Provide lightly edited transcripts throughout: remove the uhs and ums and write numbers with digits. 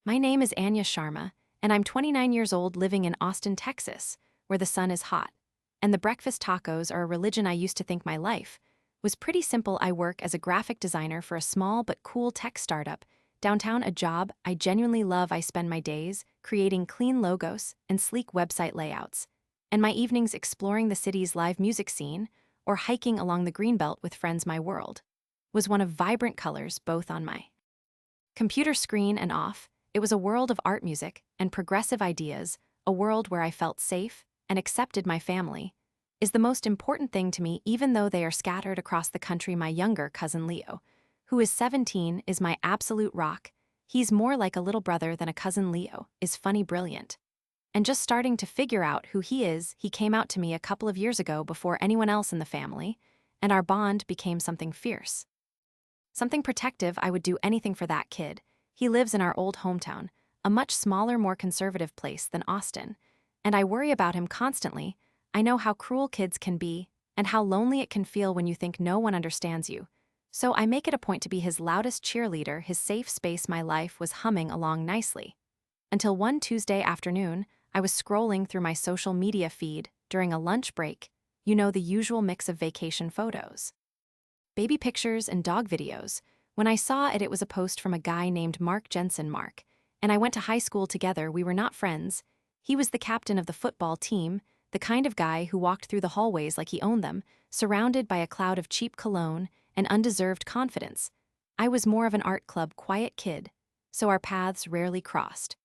My name is Anya Sharma, and I'm 29 years old living in Austin, Texas, where the sun is hot. And the breakfast tacos are a religion I used to think my life was pretty simple. I work as a graphic designer for a small but cool tech startup. Downtown, a job I genuinely love. I spend my days creating clean logos and sleek website layouts, and my evenings exploring the city's live music scene or hiking along the greenbelt with friends. My world was one of vibrant colors, both on my computer screen and off. It was a world of art, music, and progressive ideas, a world where I felt safe and accepted. My family is the most important thing to me, even though they are scattered across the country. My younger cousin Leo, who is 17, is my absolute rock. He's more like a little brother than a cousin. Leo is funny, brilliant, and just starting to figure out who he is. He came out to me a couple of years ago before anyone else in the family, and our bond became something fierce, something protective. I would do anything for that kid. He lives in our old hometown, a much smaller, more conservative place than Austin, and I worry about him constantly. I know how cruel kids can be and how lonely it can feel when you think no one understands you. So I make it a point to be his loudest cheerleader, his safe space. My life was humming along nicely until one Tuesday afternoon. I was scrolling through my social media feed during a lunch break. You know, the usual mix of vacation photos, baby pictures, and dog videos. When I saw it, it was a post from a guy named Mark Jensen. Mark and I went to high school together. We were not friends. He was the captain of the football team, the kind of guy who walked through the hallways like he owned them, surrounded by a cloud of cheap cologne and undeserved confidence. I was more of an art club quiet kid, so our paths rarely crossed.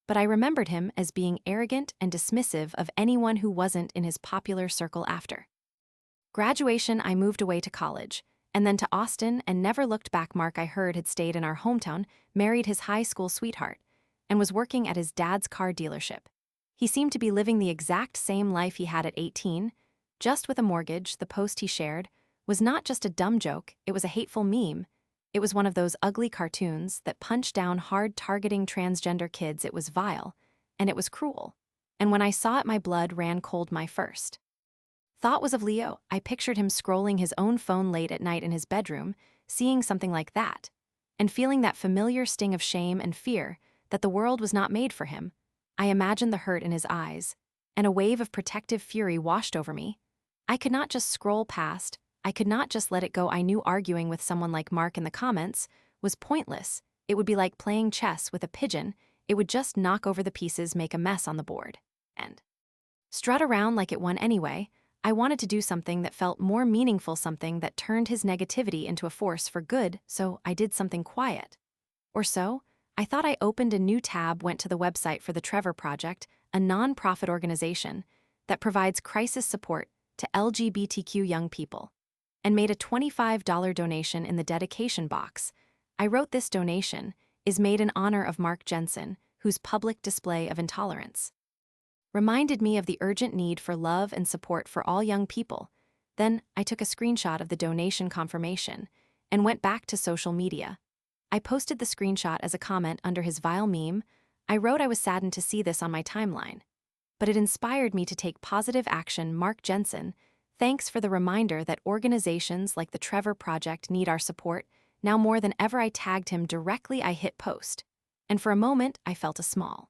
But I remembered him as being arrogant and dismissive of anyone who wasn't in his popular circle. After graduation, I moved away to college, and then to Austin, and never looked back. Mark, I heard, had stayed in our hometown, married his high school sweetheart, and was working at his dad's car dealership. He seemed to be living the exact same life he had at 18, just with a mortgage. The post he shared was not just a dumb joke, it was a hateful meme. It was one of those ugly cartoons that punch down hard, targeting transgender kids. It was vile, and it was cruel. And when I saw it, my blood ran cold. My first thought was of Leo. I pictured him scrolling his own phone late at night in his bedroom, seeing something like that, and feeling that familiar sting of shame and fear that the world was not made for him. I imagined the hurt in his eyes, and a wave of protective fury washed over me. I could not just scroll past. I could not just let it go. I knew arguing with someone like Mark in the comments was pointless. It would be like playing chess with a pigeon. It would just knock over the pieces, make a mess on the board, and strut around like it won anyway. I wanted to do something that felt more meaningful, something that turned his negativity into a force for good, so I did something quiet. Or so I thought. I opened a new tab, went to the website for the Trevor Project, a non-profit organization that provides crisis support to LGBTQ young people, and made a $25 donation in the dedication box. I wrote, "This donation is made in honor of Mark Jensen, whose public display of intolerance reminded me of the urgent need for love and support for all young people." Then I took a screenshot of the donation confirmation and went back to social media. I posted the screenshot as a comment under his vile meme. I wrote, "I was saddened to see this on my timeline, but it inspired me to take positive action. Mark Jensen, thanks for the reminder that organizations like the Trevor Project need our support. Now more than ever." I tagged him directly. I hit post, and for a moment I felt a small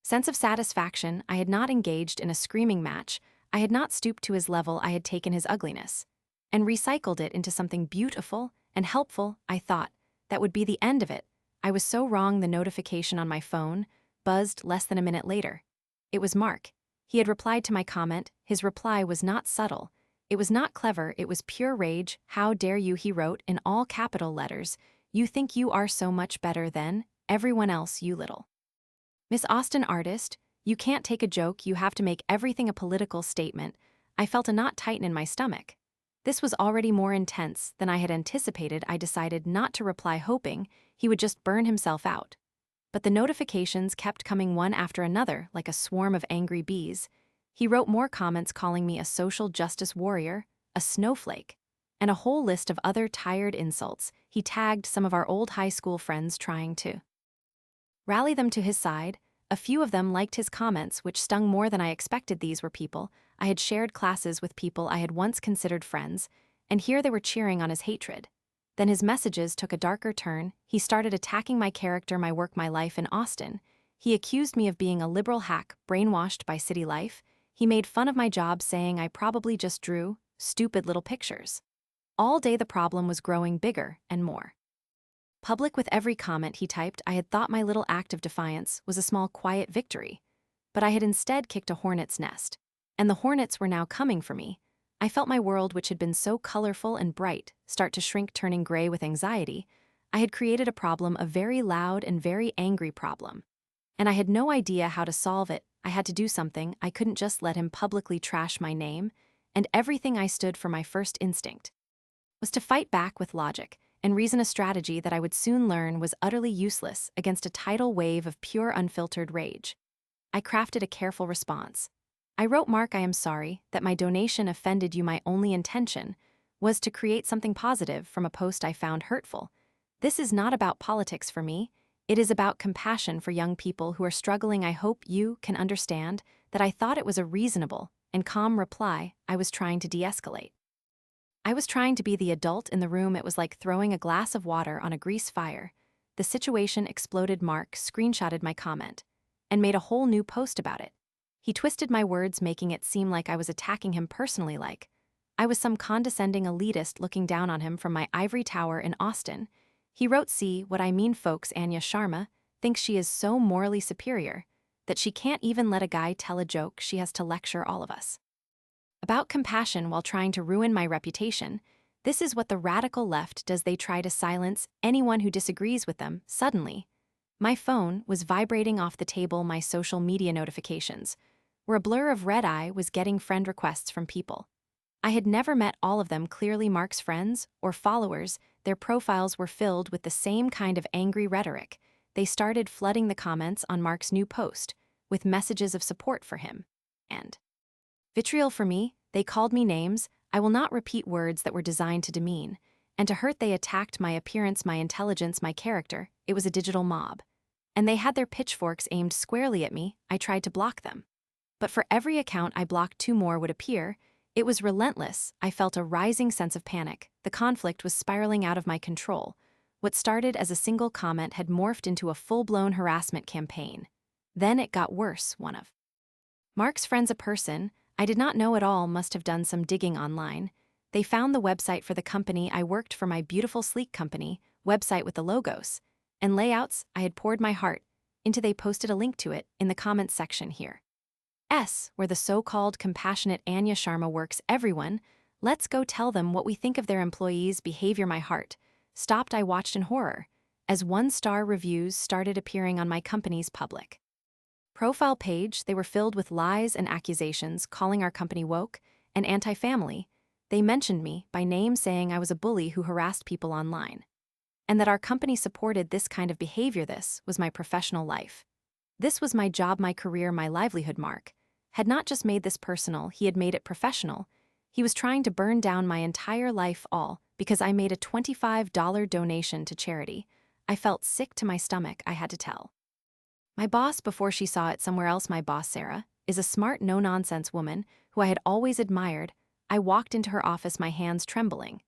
sense of satisfaction. I had not engaged in a screaming match. I had not stooped to his level. I had taken his ugliness and recycled it into something beautiful and helpful. I thought that would be the end of it. I was so wrong. The notification on my phone buzzed less than a minute later. It was Mark. He had replied to my comment. His reply was not subtle. It was not clever. It was pure rage. "How dare you," he wrote in all capital letters. "You think you are so much better than everyone else, you little Miss Austin artist. You can't take a joke. You have to make everything a political statement." I felt a knot tighten in my stomach. This was already more intense than I had anticipated. I decided not to reply, hoping he would just burn himself out. But the notifications kept coming, one after another, like a swarm of angry bees. He wrote more comments, calling me a social justice warrior, a snowflake, and a whole list of other tired insults. He tagged some of our old high school friends, trying to rally them to his side. A few of them liked his comments, which stung more than I expected. These were people I had shared classes with, people I had once considered friends, and here they were cheering on his hatred. Then his messages took a darker turn. He started attacking my character, my work, my life in Austin. He accused me of being a liberal hack, brainwashed by city life. He made fun of my job, saying I probably just drew stupid little pictures. All day the problem was growing bigger and more public with every comment he typed. I had thought my little act of defiance was a small, quiet victory, but I had instead kicked a hornet's nest. And the hornets were now coming for me. I felt my world, which had been so colorful and bright, start to shrink, turning gray with anxiety. I had created a problem, a very loud and very angry problem. And I had no idea how to solve it. I had to do something. I couldn't just let him publicly trash my name, and everything I stood for. My first instinct was to fight back with logic and reason, a strategy that I would soon learn was utterly useless against a tidal wave of pure, unfiltered rage. I crafted a careful response. I wrote, Mark, I am sorry that my donation offended you. My only intention was to create something positive from a post I found hurtful. This is not about politics for me. It is about compassion for young people who are struggling. I hope you can understand that I thought it was a reasonable and calm reply. I was trying to de-escalate. I was trying to be the adult in the room. It was like throwing a glass of water on a grease fire. The situation exploded. Mark screenshotted my comment and made a whole new post about it. He twisted my words, making it seem like I was attacking him personally, like I was some condescending elitist looking down on him from my ivory tower in Austin. He wrote, see what I mean, folks. Anya Sharma thinks she is so morally superior that she can't even let a guy tell a joke. She has to lecture all of us about compassion while trying to ruin my reputation. This is what the radical left does. They try to silence anyone who disagrees with them. Suddenly, my phone was vibrating off the table. My social media notifications were a blur of red. I was getting friend requests from people I had never met, all of them clearly Mark's friends or followers. Their profiles were filled with the same kind of angry rhetoric. They started flooding the comments on Mark's new post with messages of support for him and vitriol for me. They called me names. I will not repeat words that were designed to demean and to hurt. They attacked my appearance, my intelligence, my character. It was a digital mob, and they had their pitchforks aimed squarely at me. I tried to block them, but for every account I blocked, 2 more would appear. It was relentless. I felt a rising sense of panic. The conflict was spiraling out of my control. What started as a single comment had morphed into a full-blown harassment campaign. Then it got worse. One of Mark's friends, a person I did not know at all, must have done some digging online. They found the website for the company I worked for, my beautiful, sleek company website with the logos and layouts I had poured my heart into. They posted a link to it in the comments section here. Where the so-called compassionate Anya Sharma works. Everyone, let's go tell them what we think of their employees' behavior. My heart stopped. I watched in horror as 1-star reviews started appearing on my company's public profile page. They were filled with lies and accusations, calling our company woke and anti-family. They mentioned me by name, saying I was a bully who harassed people online, and that our company supported this kind of behavior. This was my professional life. This was my job, my career, my livelihood. Mark had not just made this personal, he had made it professional. He was trying to burn down my entire life, all because I made a $25 donation to charity. I felt sick to my stomach. I had to tell my boss before she saw it somewhere else. My boss, Sarah, is a smart, no-nonsense woman who I had always admired. I walked into her office, my hands trembling,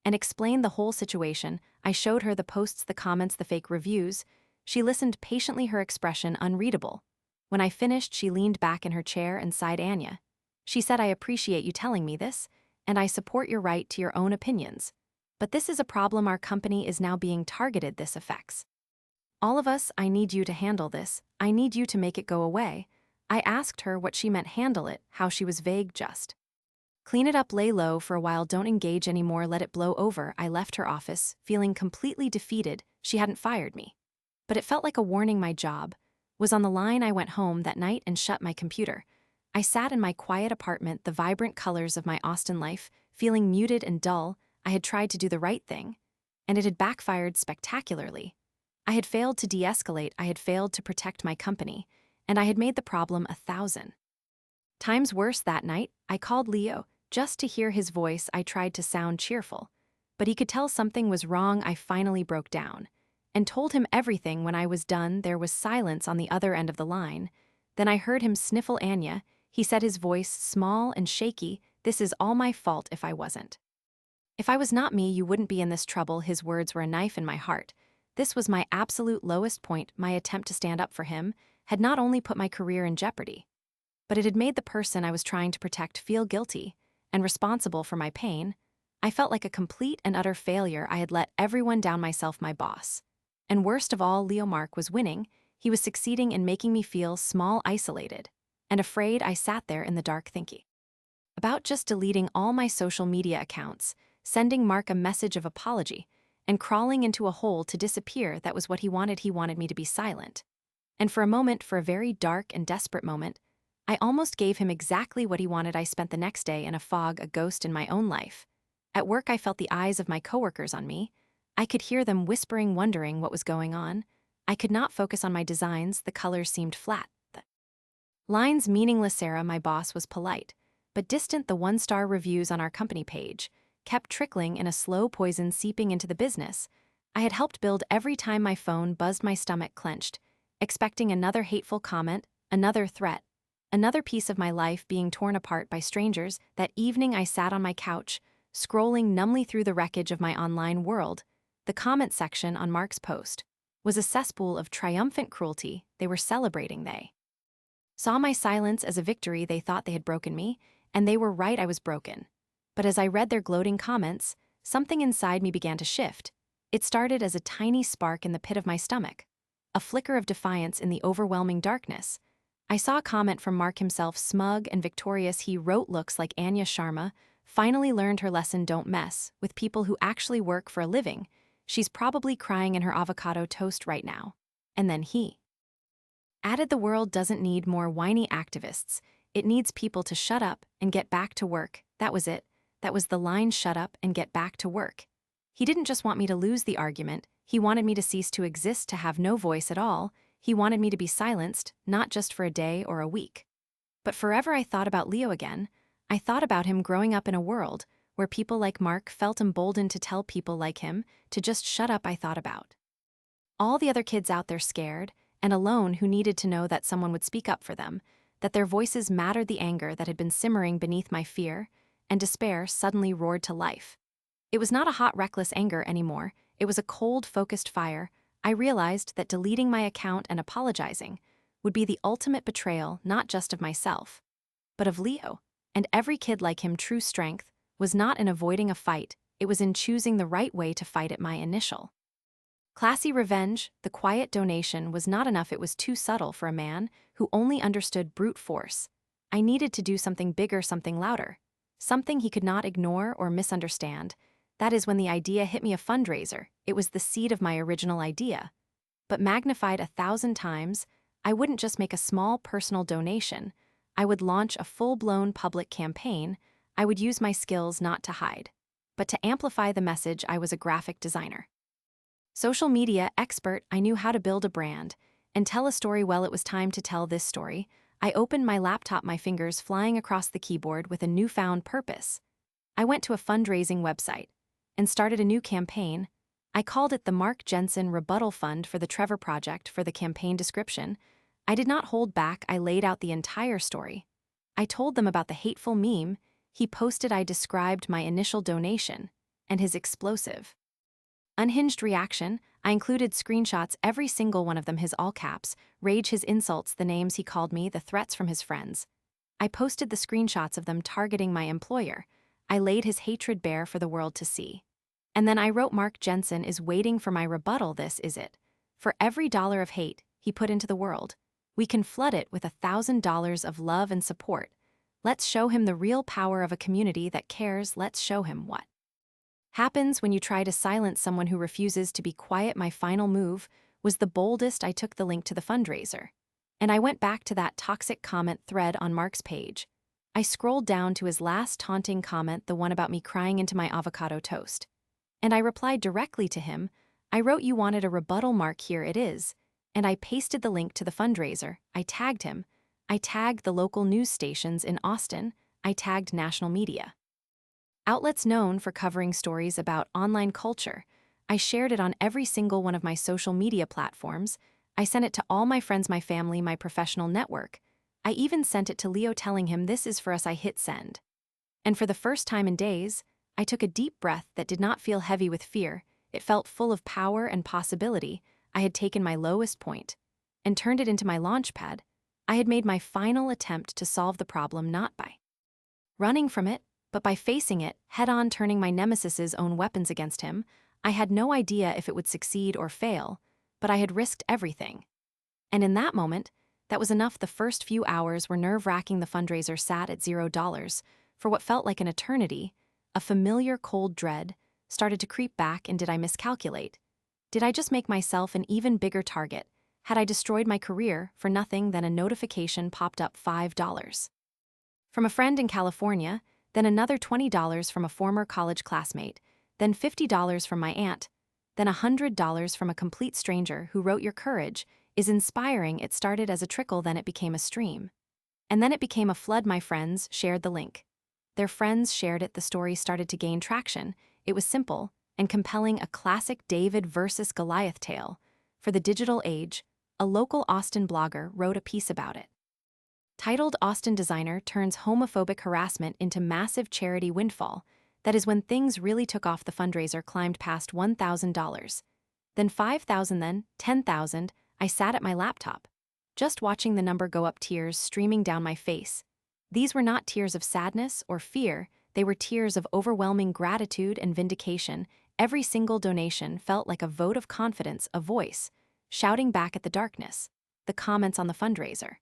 and explained the whole situation. I showed her the posts, the comments, the fake reviews. She listened patiently, her expression unreadable. When I finished, she leaned back in her chair and sighed. Anya, she said, I appreciate you telling me this, and I support your right to your own opinions. But this is a problem. Our company is now being targeted. This affects all of us. I need you to handle this. I need you to make it go away. I asked her what she meant. Handle it. How? She was vague. Just clean it up, lay low for a while, don't engage anymore, let it blow over. I left her office, feeling completely defeated. She hadn't fired me, but it felt like a warning. My job was on the line. I went home that night and shut my computer. I sat in my quiet apartment, the vibrant colors of my Austin life, feeling muted and dull. I had tried to do the right thing, and it had backfired spectacularly. I had failed to de-escalate, I had failed to protect my company, and I had made the problem 1,000 times worse. That night, I called Leo just to hear his voice. I tried to sound cheerful, but he could tell something was wrong. I finally broke down and told him everything. When I was done, there was silence on the other end of the line. Then I heard him sniffle. Anya, he said, his voice small and shaky, this is all my fault if I wasn't If I was not me, you wouldn't be in this trouble. His words were a knife in my heart. This was my absolute lowest point. My attempt to stand up for him had not only put my career in jeopardy, but it had made the person I was trying to protect feel guilty and responsible for my pain. I felt like a complete and utter failure. I had let everyone down, myself, my boss. And worst of all, Mark was winning. He was succeeding in making me feel small, isolated, and afraid. I sat there in the dark thinking about just deleting all my social media accounts, sending Mark a message of apology, and crawling into a hole to disappear. That was what he wanted. He wanted me to be silent. And for a moment, for a very dark and desperate moment, I almost gave him exactly what he wanted. I spent the next day in a fog, a ghost in my own life. At work, I felt the eyes of my coworkers on me. I could hear them whispering, wondering what was going on. I could not focus on my designs. The colors seemed flat. The lines meaningless. Sarah, my boss, was polite, but distant. The one-star reviews on our company page kept trickling in a slow poison, seeping into the business I had helped build. Every time my phone buzzed, my stomach clenched, expecting another hateful comment, another threat, another piece of my life being torn apart by strangers. That evening, I sat on my couch, scrolling numbly through the wreckage of my online world. The comment section on Mark's post was a cesspool of triumphant cruelty. They were celebrating. They saw my silence as a victory. They thought they had broken me, and they were right. I was broken. But as I read their gloating comments, something inside me began to shift. It started as a tiny spark in the pit of my stomach, a flicker of defiance in the overwhelming darkness. I saw a comment from Mark himself, smug and victorious. He wrote, "Looks like Anya Sharma finally learned her lesson. Don't mess with people who actually work for a living. She's probably crying in her avocado toast right now." And then he added, "The world doesn't need more whiny activists. It needs people to shut up and get back to work." That was it. That was the line, shut up and get back to work. He didn't just want me to lose the argument. He wanted me to cease to exist, to have no voice at all. He wanted me to be silenced, not just for a day or a week, but forever. I thought about Leo again. I thought about him growing up in a world where people like Mark felt emboldened to tell people like him to just shut up. I thought about all the other kids out there scared and alone who needed to know that someone would speak up for them, that their voices mattered. The anger that had been simmering beneath my fear and despair suddenly roared to life. It was not a hot, reckless anger anymore. It was a cold, focused fire. I realized that deleting my account and apologizing would be the ultimate betrayal, not just of myself, but of Leo and every kid like him. True strength was not in avoiding a fight, it was in choosing the right way to fight it. My initial classy revenge, the quiet donation, was not enough. It was too subtle for a man who only understood brute force. I needed to do something bigger, something louder, something he could not ignore or misunderstand. That is when the idea hit me, a fundraiser. It was the seed of my original idea, but magnified 1,000 times. I wouldn't just make a small personal donation. I would launch a full-blown public campaign. I would use my skills not to hide, but to amplify the message. I was a graphic designer, social media expert. I knew how to build a brand and tell a story. Well, it was time to tell this story. I opened my laptop, my fingers flying across the keyboard with a newfound purpose. I went to a fundraising website and started a new campaign. I called it the Mark Jensen Rebuttal Fund for the Trevor Project. For the campaign description, I did not hold back. I laid out the entire story. I told them about the hateful meme he posted. I described my initial donation and his explosive, unhinged reaction. I included screenshots, every single one of them, his all caps rage, his insults, the names he called me, the threats from his friends. I posted the screenshots of them targeting my employer. I laid his hatred bare for the world to see. And then I wrote, "Mark Jensen is waiting for my rebuttal. This is it. For every dollar of hate he put into the world, we can flood it with $1,000 of love and support. Let's show him the real power of a community that cares. Let's show him what happens when you try to silence someone who refuses to be quiet." My final move was the boldest. I took the link to the fundraiser, and I went back to that toxic comment thread on Mark's page. I scrolled down to his last taunting comment, the one about me crying into my avocado toast. And I replied directly to him. I wrote, "You wanted a rebuttal, Mark, here it is." And I pasted the link to the fundraiser. I tagged him. I tagged the local news stations in Austin. I tagged national media outlets known for covering stories about online culture. I shared it on every single one of my social media platforms. I sent it to all my friends, my family, my professional network. I even sent it to Leo, telling him, "This is for us." I hit send. And for the first time in days, I took a deep breath that did not feel heavy with fear. It felt full of power and possibility. I had taken my lowest point and turned it into my launchpad. I had made my final attempt to solve the problem not by running from it, but by facing it head-on, turning my nemesis's own weapons against him. I had no idea if it would succeed or fail, but I had risked everything. And in that moment, that was enough. The first few hours were nerve-wracking. The fundraiser sat at $0 for what felt like an eternity. A familiar cold dread started to creep back. And did I miscalculate? Did I just make myself an even bigger target? Had I destroyed my career for nothing? Then a notification popped up: $5 from a friend in California, then another $20 from a former college classmate, then $50 from my aunt, then $100 from a complete stranger who wrote, "Your courage is inspiring." It started as a trickle, then it became a stream. And then it became a flood. My friends shared the link. Their friends shared it. The story started to gain traction. It was simple and compelling, a classic David versus Goliath tale. For the digital age, a local Austin blogger wrote a piece about it. Titled "Austin Designer Turns Homophobic Harassment into Massive Charity Windfall." That is when things really took off. The fundraiser climbed past $1,000. Then $5,000, then $10,000. I sat at my laptop, just watching the number go up, tears streaming down my face. These were not tears of sadness or fear, they were tears of overwhelming gratitude and vindication. Every single donation felt like a vote of confidence, a voice shouting back at the darkness. The comments on the fundraiser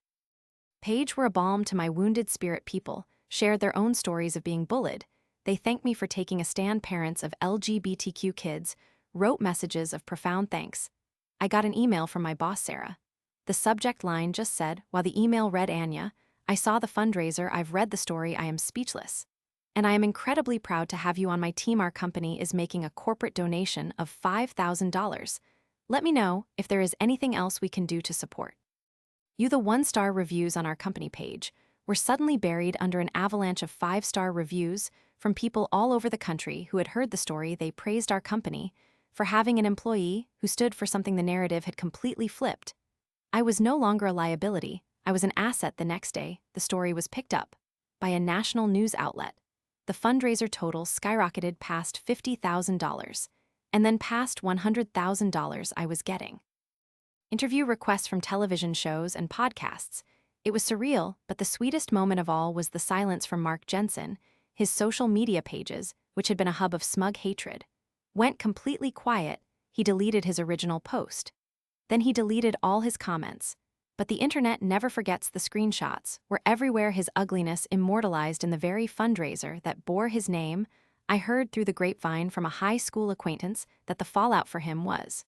page were a balm to my wounded spirit. People shared their own stories of being bullied. They thanked me for taking a stand. Parents of LGBTQ kids wrote messages of profound thanks. I got an email from my boss, Sarah. The subject line just said, while the email read, "Anya, I saw the fundraiser, I've read the story, I am speechless. And I am incredibly proud to have you on my team. Our company is making a corporate donation of $5,000. Let me know if there is anything else we can do to support you." The one-star reviews on our company page were suddenly buried under an avalanche of 5-star reviews from people all over the country who had heard the story. They praised our company for having an employee who stood for something. The narrative had completely flipped. I was no longer a liability, I was an asset. The next day, the story was picked up by a national news outlet. The fundraiser total skyrocketed past $50,000, and then past $100,000. I was getting interview requests from television shows and podcasts. It was surreal, but the sweetest moment of all was the silence from Mark Jensen. His social media pages, which had been a hub of smug hatred, went completely quiet. He deleted his original post. Then he deleted all his comments. But the internet never forgets. The screenshots were everywhere, his ugliness immortalized in the very fundraiser that bore his name. I heard through the grapevine from a high school acquaintance that the fallout for him was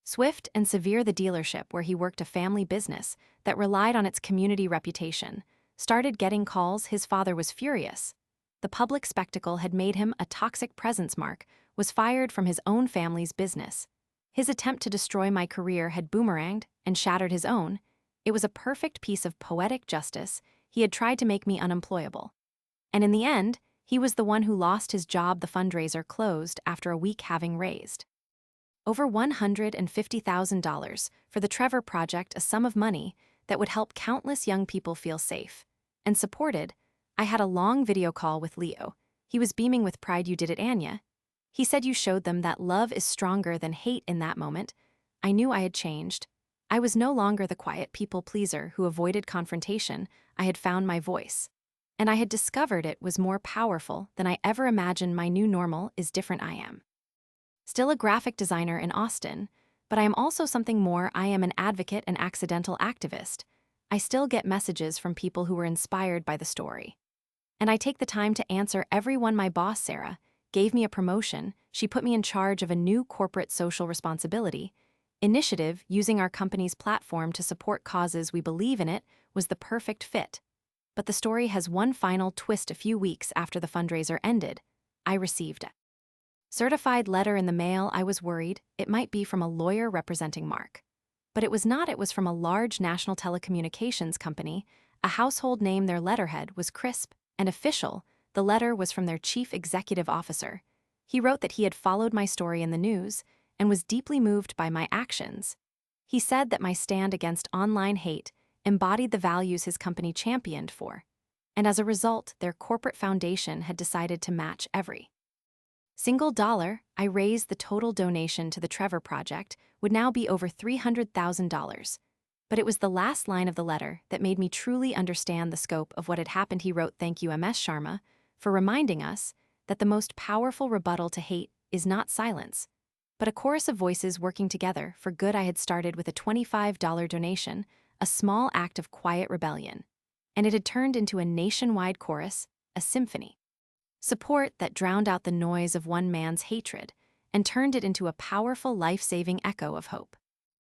swift and severe. The dealership where he worked, a family business that relied on its community reputation, started getting calls. His father was furious. The public spectacle had made him a toxic presence. Mark was fired from his own family's business. His attempt to destroy my career had boomeranged and shattered his own. It was a perfect piece of poetic justice. He had tried to make me unemployable. And in the end, he was the one who lost his job. The fundraiser closed after a week, having raised over $150,000 for the Trevor Project, a sum of money that would help countless young people feel safe and supported. I had a long video call with Leo. He was beaming with pride. "You did it, Anya." He said, "You showed them that love is stronger than hate." In that moment, I knew I had changed. I was no longer the quiet people pleaser who avoided confrontation. I had found my voice. And I had discovered it was more powerful than I ever imagined. My new normal is different. I am still a graphic designer in Austin, but I am also something more. I am an advocate and accidental activist. I still get messages from people who were inspired by the story. And I take the time to answer every one. My boss, Sarah, gave me a promotion. She put me in charge of a new corporate social responsibility initiative. Using our company's platform to support causes we believe in, it was the perfect fit. But the story has one final twist. A few weeks after the fundraiser ended, I received a certified letter in the mail. I was worried it might be from a lawyer representing Mark. But it was not. It was from a large national telecommunications company, a household name. Their letterhead was crisp and official. The letter was from their chief executive officer. He wrote that he had followed my story in the news and was deeply moved by my actions. He said that my stand against online hate embodied the values his company championed for, and as a result, their corporate foundation had decided to match every Single dollar, I raised the total donation to the Trevor Project would now be over $300,000. But it was the last line of the letter that made me truly understand the scope of what had happened. He wrote, "Thank you, MS Sharma, for reminding us that the most powerful rebuttal to hate is not silence, but a chorus of voices working together for good." I had started with a $25 donation, a small act of quiet rebellion, and it had turned into a nationwide chorus, a symphony. Support that drowned out the noise of one man's hatred and turned it into a powerful life-saving echo of hope.